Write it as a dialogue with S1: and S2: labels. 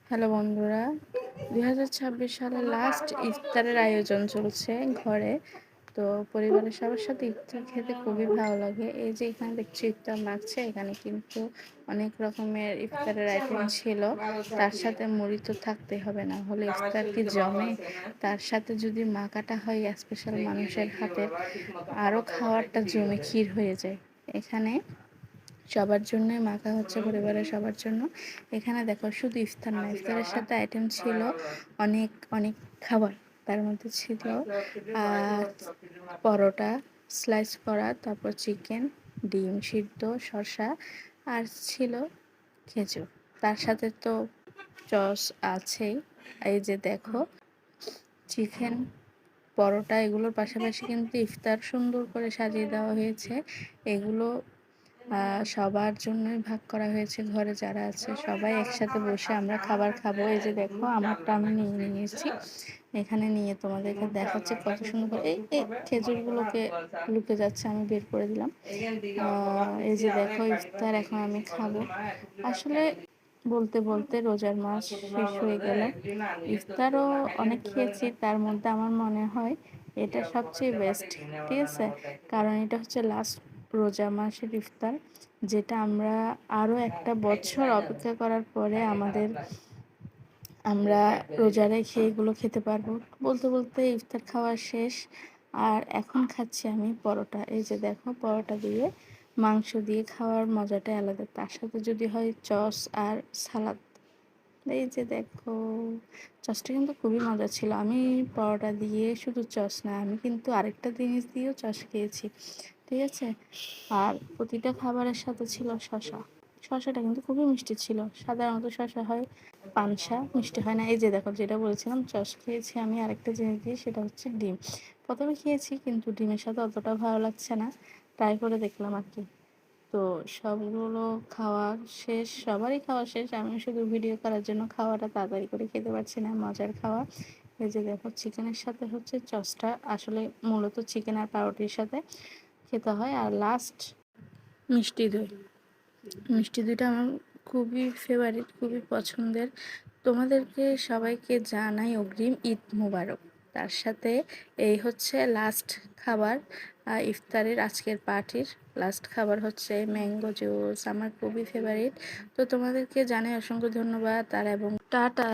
S1: Hello বন্ধুরা, 2026 সালের last ইফতারের আয়োজন চলছে ঘরে। তো পরিবারের সবার সাথে ইফতার খেতে খুবই ভালো লাগে। এই যে এখানে দেখছি ইফতার মাখছে, এখানে কিন্তু অনেক রকমের ইফতারের আইটেম ছিল। তার সাথে মুড়ি তো থাকতে হবে, না হলে ইফতার কি জমে। তার সাথে যদি মাখাটা হয় স্পেশাল মানুষের হাতে, আরও খাওয়ারটা জমে ক্ষীর হয়ে যায়। এখানে সবার জন্যই মাখা হচ্ছে, পরিবারের সবার জন্য। এখানে দেখো শুধু ইফতার না, ইফতারের সাথে আইটেম ছিল অনেক অনেক খাবার। তার মধ্যে ছিল পরোটা স্লাইস করা, তারপর চিকেন, ডিম সিদ্ধ, শসা, আর ছিল খেজুর। তার সাথে তো চস আছেই। এই যে দেখো চিকেন, পরোটা, এগুলোর পাশাপাশি কিন্তু ইফতার সুন্দর করে সাজিয়ে দেওয়া হয়েছে। এগুলো সবার জন্যই ভাগ করা হয়েছে। ঘরে যারা আছে সবাই একসাথে বসে আমরা খাবার খাবো। এই যে দেখো আমারটা আমি নিয়ে নিয়েছি, এখানে নিয়ে তোমাদেরকে দেখাচ্ছে কত সুন্দর করে। এই খেজুরগুলোকে লুকে যাচ্ছে, আমি বের করে দিলাম। এই যে দেখো ইফতার এখন আমি খাবো। আসলে বলতে বলতে রোজার মাস শেষ হয়ে গেল। ইফতারও অনেক খেয়েছি, তার মধ্যে আমার মনে হয় এটা সবচেয়ে বেস্ট। ঠিক আছে, কারণ এটা হচ্ছে লাস্ট রোজা মাসের ইফতার, যেটা আমরা আরও একটা বছর অপেক্ষা করার পরে আমরা রোজা রেখে এগুলো খেতে পারবো। বলতে বলতে ইফতার খাওয়া শেষ, আর এখন খাচ্ছি আমি পরোটা। এই যে দেখো পরোটা দিয়ে মাংস দিয়ে খাওয়ার মজাটাই আলাদা, তার সাথে যদি হয় চস আর সালাদ। এই যে দেখো চসটা কিন্তু খুবই মজা ছিল। আমি পরোটা দিয়ে শুধু চস না, আমি কিন্তু আরেকটা জিনিস দিয়েও চস খেয়েছি। ঠিক আছে, আর প্রতিটা খাবারের সাথে ছিল শসা। শসাটা কিন্তু খুবই মিষ্টি ছিল। সাধারণত শসা হয় পানসা, মিষ্টি হয় না। এই যে দেখো যেটা বলেছিলাম চস খেয়েছি আমি আরেকটা জিনিস দিয়ে, সেটা হচ্ছে ডিম। প্রথমে খেয়েছি কিন্তু ডিমের সাথে অতটা ভালো লাগছে না, ট্রাই করে দেখলাম আর কি। তো সবগুলো খাওয়া শেষ, সবারই খাওয়া শেষ, আমি শুধু ভিডিও করার জন্য খাওয়াটা তাড়াতাড়ি করে খেতে পারছি না, মজার খাওয়া। এই যে দেখো চিকেনের সাথে হচ্ছে চসটা, আসলে মূলত চিকেন আর পাউরুটির সাথে খেতে হয়। আর লাস্ট মিষ্টি দই। মিষ্টি দইটা আমার খুবই ফেভারিট, খুবই পছন্দের। তোমাদেরকে সবাইকে জানাই অগ্রিম ঈদ মোবারক। তার সাথে এই হচ্ছে লাস্ট খাবার, ইফতারের আজকের পার্টির লাস্ট খাবার হচ্ছে ম্যাঙ্গো জুস, আমার খুবই ফেভারিট। তো তোমাদেরকে জানাই অসংখ্য ধন্যবাদ, আর এবং টাটা।